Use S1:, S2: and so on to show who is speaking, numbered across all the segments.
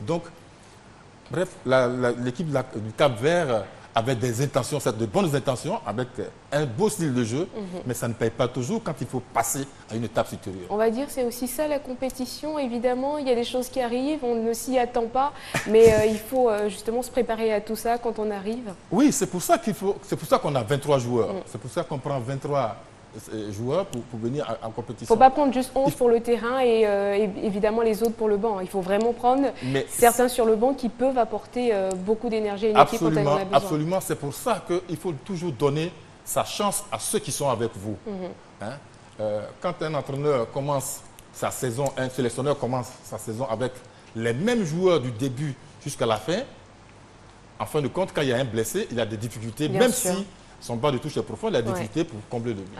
S1: Donc, bref, l'équipe du Cap-Vert avait des intentions, de bonnes intentions, avec un beau style de jeu, mais ça ne paye pas toujours quand il faut passer à une étape supérieure.
S2: On va dire c'est aussi ça la compétition. Évidemment, il y a des choses qui arrivent, on ne s'y attend pas, mais il faut justement se préparer à tout ça quand on arrive.
S1: Oui, c'est pour ça qu'on a 23 joueurs. C'est pour ça qu'on prend 23 joueurs pour venir en compétition.
S2: Il ne faut pas prendre juste 11 pour le terrain et évidemment les autres pour le banc. Il faut vraiment prendre certains sur le banc qui peuvent apporter beaucoup d'énergie à une équipe quand elle en a besoin.
S1: Absolument, c'est pour ça qu'il faut toujours donner sa chance à ceux qui sont avec vous. Quand un entraîneur commence sa saison, un sélectionneur commence sa saison avec les mêmes joueurs du début jusqu'à la fin, en fin de compte, quand il y a un blessé, il a des difficultés, même si son bas de touche est profond, il a des difficultés pour combler le but.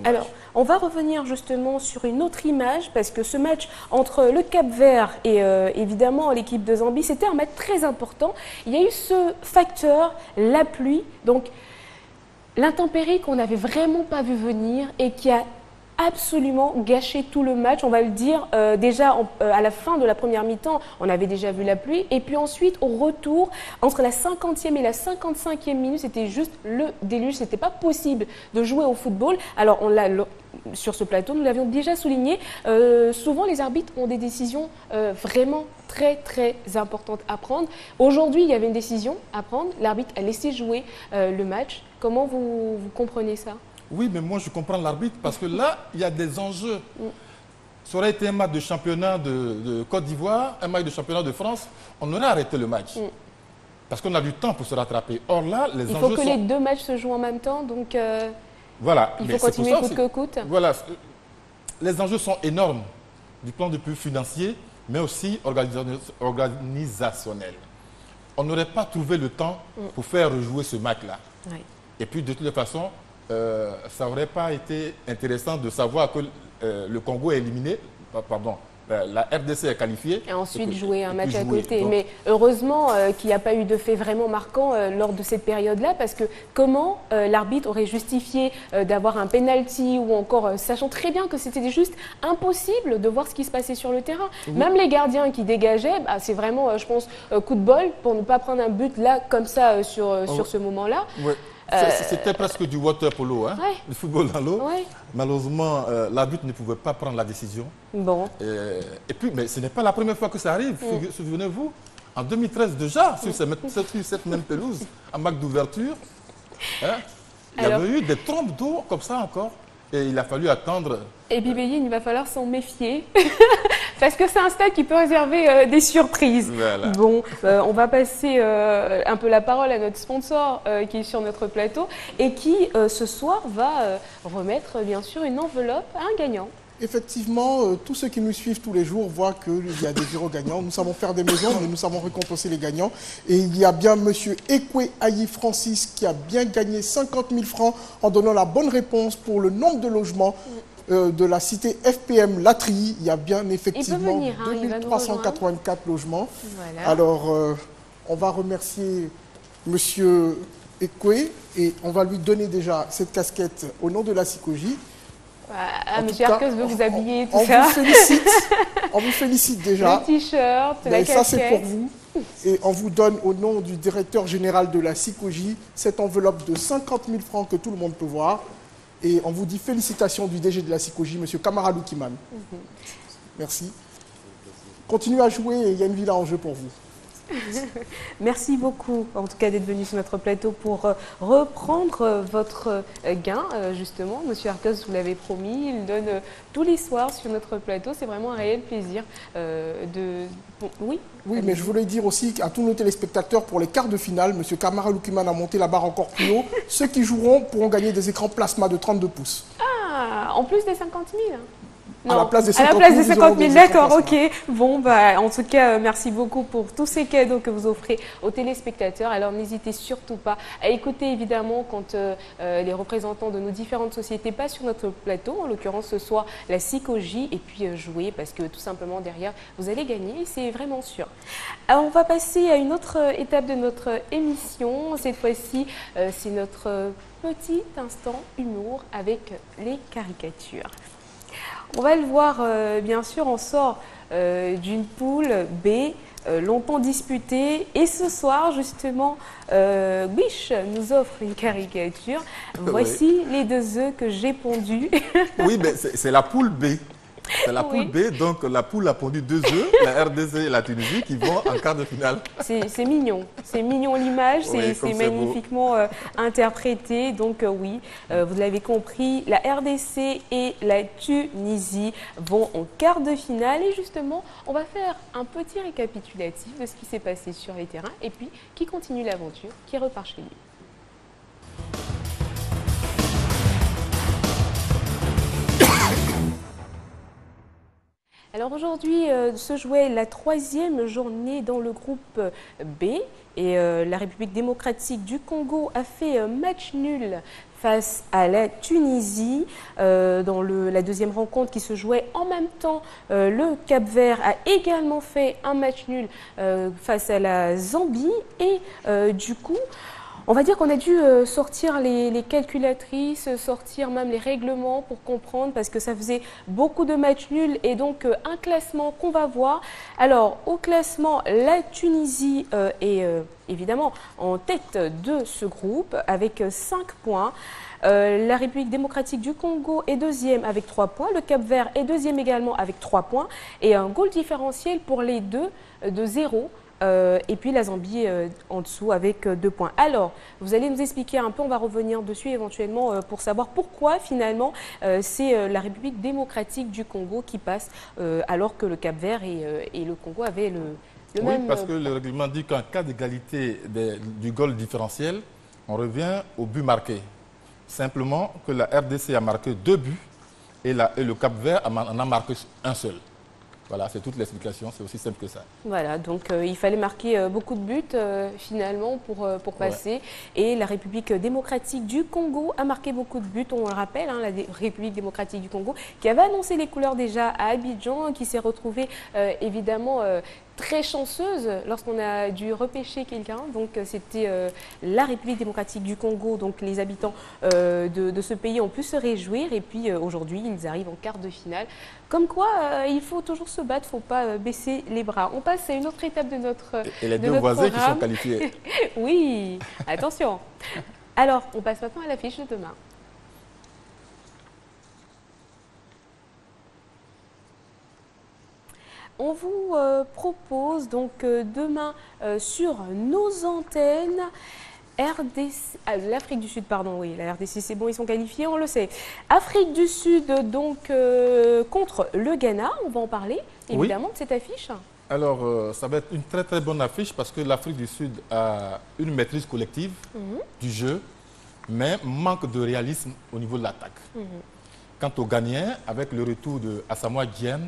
S2: Alors, on va revenir justement sur une autre image, parce que ce match entre le Cap-Vert et évidemment l'équipe de Zambie, c'était un match très important. Il y a eu ce facteur, la pluie, donc l'intempérie qu'on n'avait vraiment pas vu venir et qui a absolument gâché tout le match. On va le dire déjà à la fin de la première mi-temps, on avait déjà vu la pluie. Et puis ensuite, au retour, entre la 50e et la 55e minute, c'était juste le déluge. C'était pas possible de jouer au football. Alors, sur ce plateau, nous l'avions déjà souligné. Souvent, les arbitres ont des décisions vraiment très, très importantes à prendre. Aujourd'hui, il y avait une décision à prendre. L'arbitre a laissé jouer le match. Comment vous comprenez ça ?
S1: Oui, mais moi je comprends l'arbitre parce que là, il y a des enjeux. Ça aurait été un match de championnat de Côte d'Ivoire, un match de championnat de France, on aurait arrêté le match. Parce qu'on a du temps pour se rattraper. Or là, les enjeux
S2: Il faut que les deux matchs se jouent en même temps, donc
S1: voilà.
S2: Il faut continuer coûte que coûte.
S1: Voilà, les enjeux sont énormes du plan de vue financier, mais aussi organisationnel. On n'aurait pas trouvé le temps pour faire rejouer ce match-là. Et puis de toute façon, ça n'aurait pas été intéressant de savoir que le Congo est éliminé, pardon, la RDC est qualifiée.
S2: Et ensuite jouer un match à côté. Donc, mais heureusement qu'il n'y a pas eu de fait vraiment marquant lors de cette période-là, parce que comment l'arbitre aurait justifié d'avoir un penalty ou encore, sachant très bien que c'était juste impossible de voir ce qui se passait sur le terrain. Même les gardiens qui dégageaient, c'est vraiment, je pense, coup de bol pour ne pas prendre un but là, comme ça, sur ce moment-là.
S1: C'était presque du water polo, hein, du football dans l'eau. Malheureusement, l'arbitre ne pouvait pas prendre la décision.
S2: Bon.
S1: Et puis, mais ce n'est pas la première fois que ça arrive. Souvenez-vous, en 2013 déjà, sur cette même pelouse, en match d'ouverture, il y avait eu des trompes d'eau comme ça encore. Et il a fallu attendre.
S2: Et puis, il va falloir s'en méfier. Parce que c'est un stade qui peut réserver des surprises.
S1: Voilà.
S2: Bon, on va passer un peu la parole à notre sponsor qui est sur notre plateau et qui, ce soir, va remettre, bien sûr, une enveloppe à un gagnant.
S3: Effectivement, tous ceux qui nous suivent tous les jours voient qu'il y a des bureaux gagnants. Nous savons faire des maisons, mais nous savons récompenser les gagnants. Et il y a bien M. Ekwe Ayi Francis qui a bien gagné 50 000 francs en donnant la bonne réponse pour le nombre de logements de la cité FPM Latry. Il y a bien effectivement 2384 logements. Voilà. Alors, on va remercier M. Ekwe et on va lui donner déjà cette casquette au nom de la SICOJI.
S2: M. Arcos veut vous habiller, tout ça.
S3: On vous félicite déjà.
S2: Le t-shirt, la casquette.
S3: Ça, c'est pour vous. Et on vous donne, au nom du directeur général de la SICOJI, cette enveloppe de 50 000 francs que tout le monde peut voir. Et on vous dit félicitations du DG de la SICOJI, M. Kamara Loukiman. Merci. Continuez à jouer et il y a une villa en jeu pour vous.
S2: Merci beaucoup, en tout cas, d'être venu sur notre plateau pour reprendre votre gain, justement. Monsieur Arcos, vous l'avez promis, il donne tous les soirs sur notre plateau. C'est vraiment un réel plaisir Oui,
S3: mais je voulais dire aussi à tous nos téléspectateurs, pour les quarts de finale, M. Kamara Loukiman a monté la barre encore plus haut. Ceux qui joueront pourront gagner des écrans plasma de 32 pouces.
S2: Ah, en plus des 50 000
S3: Non, à la place des
S2: 50 000, d'accord, ok. Bon, en tout cas, merci beaucoup pour tous ces cadeaux que vous offrez aux téléspectateurs. Alors, n'hésitez surtout pas à écouter, évidemment, quand les représentants de nos différentes sociétés passent sur notre plateau, en l'occurrence ce soir la SICOJI, et puis jouer, parce que tout simplement, derrière, vous allez gagner, c'est vraiment sûr. Alors, on va passer à une autre étape de notre émission. Cette fois-ci, c'est notre petit instant humour avec les caricatures. On va le voir, bien sûr, on sort d'une poule B longtemps disputée. Et ce soir, justement, Biche nous offre une caricature. Voici les 2 œufs que j'ai pondus.
S1: Oui, mais c'est la poule B. C'est la poule B, donc la poule a pondu 2 œufs, la RDC et la Tunisie qui vont en quart de finale.
S2: C'est mignon l'image,
S1: Oui,
S2: c'est magnifiquement interprété. Donc oui, vous l'avez compris, la RDC et la Tunisie vont en quart de finale. Et justement, on va faire un petit récapitulatif de ce qui s'est passé sur les terrains et puis qui continue l'aventure, qui repart chez lui. Alors aujourd'hui se jouait la 3e journée dans le groupe B et la République démocratique du Congo a fait match nul face à la Tunisie dans la 2e rencontre qui se jouait en même temps. Le Cap-Vert a également fait un match nul face à la Zambie et du coup, on va dire qu'on a dû sortir les calculatrices, sortir même les règlements pour comprendre parce que ça faisait beaucoup de matchs nuls et donc un classement qu'on va voir. Alors au classement, la Tunisie est évidemment en tête de ce groupe avec 5 points. La République démocratique du Congo est 2e avec 3 points. Le Cap-Vert est 2e également avec 3 points et un goal différentiel pour les deux de 0. Et puis la Zambie en dessous avec 2 points. Alors, vous allez nous expliquer un peu, on va revenir dessus éventuellement pour savoir pourquoi finalement c'est la République démocratique du Congo qui passe alors que le Cap-Vert et le Congo avaient le même...
S1: Oui, parce que le règlement dit qu'en cas d'égalité du goal différentiel, on revient au but marqué. Simplement que la RDC a marqué 2 buts et le Cap-Vert en a marqué un seul. Voilà, c'est toute l'explication, c'est aussi simple que ça.
S2: Voilà, donc il fallait marquer beaucoup de buts finalement pour passer. Ouais. Et la République démocratique du Congo a marqué beaucoup de buts, on le rappelle, hein, la République démocratique du Congo, qui avait annoncé les couleurs déjà à Abidjan, qui s'est retrouvée évidemment très chanceuse lorsqu'on a dû repêcher quelqu'un. Donc c'était la République démocratique du Congo, donc les habitants de ce pays ont pu se réjouir. Et puis aujourd'hui, ils arrivent en quart de finale. Comme quoi, il faut toujours se battre, il ne faut pas baisser les bras. On passe à une autre étape de notre
S1: Et les deux voisins
S2: programme.
S1: Qui sont qualifiés.
S2: Oui, attention. Alors, on passe maintenant à l'affiche de demain. On vous propose donc demain sur nos antennes l'Afrique du Sud, pardon, oui, la RDC c'est bon, ils sont qualifiés, on le sait. Afrique du Sud donc contre le Ghana, on va en parler évidemment de cette affiche.
S1: Alors ça va être une très très bonne affiche parce que l'Afrique du Sud a une maîtrise collective du jeu, mais manque de réalisme au niveau de l'attaque. Quant aux Ghanéens, avec le retour de Asamoah Gyan,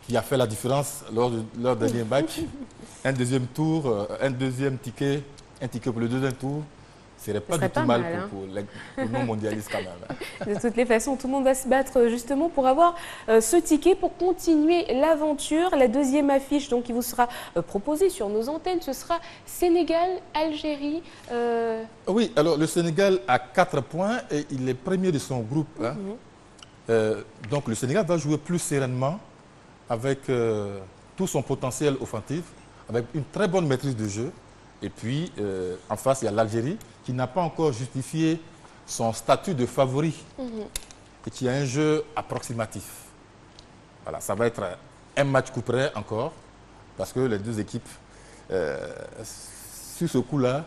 S1: qui a fait la différence lors de leur dernier match, un deuxième tour, un ticket pour le deuxième tour, ce serait pas du tout mal pour nos mondialistes quand même.
S2: De toutes les façons, tout le monde va se battre justement pour avoir ce ticket pour continuer l'aventure. La deuxième affiche donc, qui vous sera proposée sur nos antennes, ce sera Sénégal-Algérie.
S1: Oui, alors le Sénégal a 4 points et il est premier de son groupe. Hein. Donc le Sénégal va jouer plus sereinement avec tout son potentiel offensif, avec une très bonne maîtrise de jeu. Et puis, en face, il y a l'Algérie qui n'a pas encore justifié son statut de favori et qui a un jeu approximatif. Voilà, ça va être un match coup près encore, parce que les deux équipes, sur ce coup-là,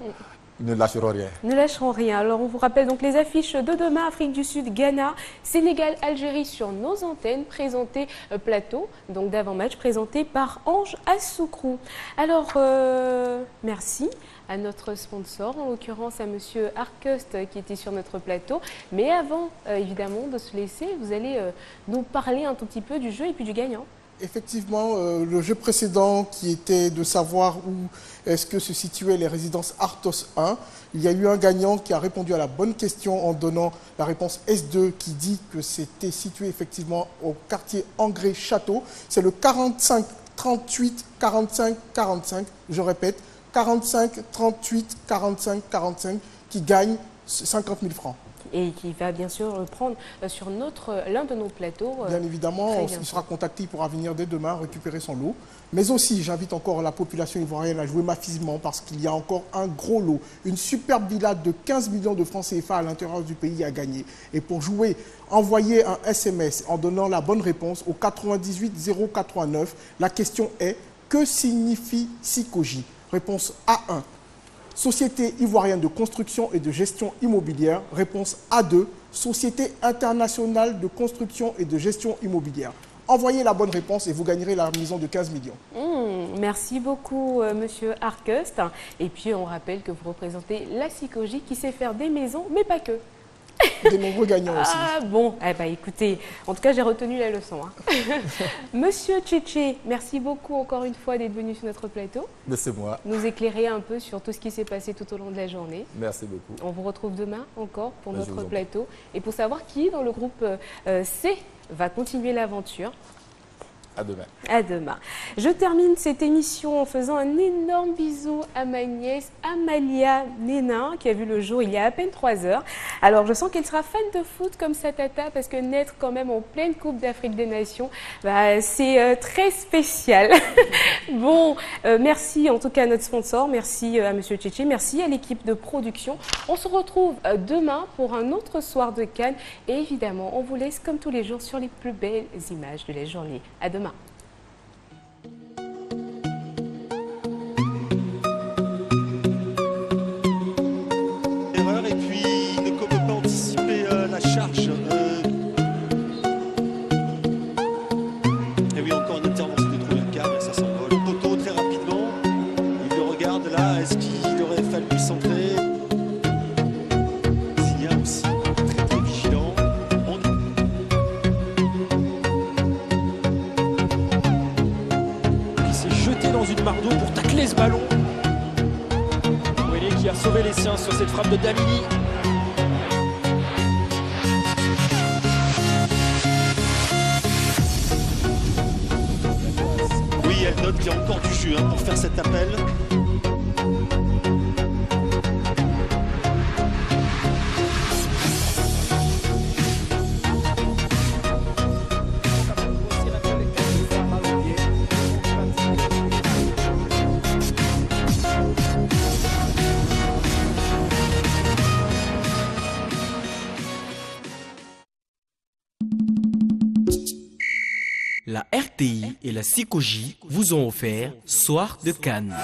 S1: ne lâcheront rien.
S2: Ne lâcheront rien. Alors, on vous rappelle donc les affiches de demain, Afrique du Sud, Ghana, Sénégal, Algérie sur nos antennes, présentées plateau, donc d'avant-match, présenté par Ange Assoukrou. Alors, merci à notre sponsor, en l'occurrence à Monsieur Arcust qui était sur notre plateau. Mais avant, évidemment, de se laisser, vous allez nous parler un tout petit peu du jeu et puis du gagnant.
S3: Effectivement, le jeu précédent qui était de savoir où est-ce que se situaient les résidences Arthos 1, il y a eu un gagnant qui a répondu à la bonne question en donnant la réponse S2 qui dit que c'était situé effectivement au quartier Angré-Château. C'est le 45 38 45 45, je répète, 45 38 45 45 qui gagne 50 000 francs.
S2: et qui va bien sûr le prendre sur l'un de nos plateaux.
S3: Bien évidemment, il sera contacté, il pourra venir dès demain récupérer son lot. Mais aussi, j'invite encore la population ivoirienne à jouer massivement parce qu'il y a encore un gros lot. Une superbe villa de 15 millions de francs CFA à l'intérieur du pays à gagner. Et pour jouer, envoyez un SMS en donnant la bonne réponse au 98 089. La question est, que signifie Sikoji? Réponse A1. Société ivoirienne de construction et de gestion immobilière. Réponse A2. Société internationale de construction et de gestion immobilière. Envoyez la bonne réponse et vous gagnerez la maison de 15 millions.
S2: Merci beaucoup, Monsieur Arquest. Et puis, on rappelle que vous représentez la Sikoji qui sait faire des maisons, mais pas que.
S3: Des nombreux gagnants aussi.
S2: Ah bon, eh ben, écoutez, en tout cas, j'ai retenu la leçon. Monsieur Tchétché, merci beaucoup encore une fois d'être venu sur notre plateau.
S1: Mais c'est moi.
S2: Nous éclairer un peu sur tout ce qui s'est passé tout au long de la journée.
S1: Merci beaucoup.
S2: On vous retrouve demain encore pour notre plateau. Et pour savoir qui, dans le groupe C, va continuer l'aventure.
S1: À demain.
S2: À demain. Je termine cette émission en faisant un énorme bisou à ma nièce Amalia Nénin, qui a vu le jour il y a à peine 3 heures. Alors, je sens qu'elle sera fan de foot comme sa tata, parce que naître quand même en pleine Coupe d'Afrique des Nations, bah, c'est très spécial. Bon, merci en tout cas à notre sponsor, merci à Monsieur Tchétché, merci à l'équipe de production. On se retrouve demain pour un autre soir de Cannes. Et évidemment, on vous laisse comme tous les jours sur les plus belles images de la journée. À demain.
S4: Et puis il ne peut pas anticiper la charge. Et oui, encore une intervention de trouver un cadre et ça s'envole. Le poteau très rapidement. Il le regarde là. Est-ce qu'il aurait fallu centrer? S'il y a aussi très très vigilant.
S5: Il s'est jeté dans une mare d'eau pour tacler ce ballon. Qui a sauvé les siens sur cette frappe de Damini.
S4: Oui, elle note qu'il y a encore du jus pour faire cet appel.
S6: La RTI et la Sikoji vous ont offert Soir de Cannes.